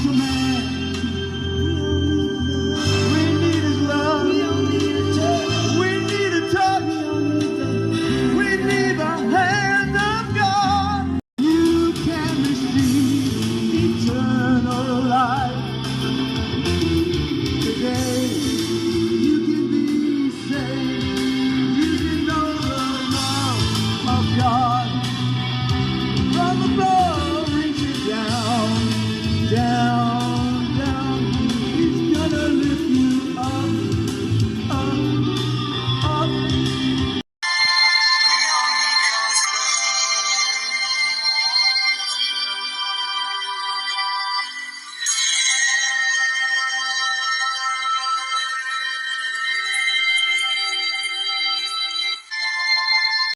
command. We need His love. We need a touch. We need the hand of God. You can receive eternal life today. You can be saved. You can know the love of God from above, reaching down.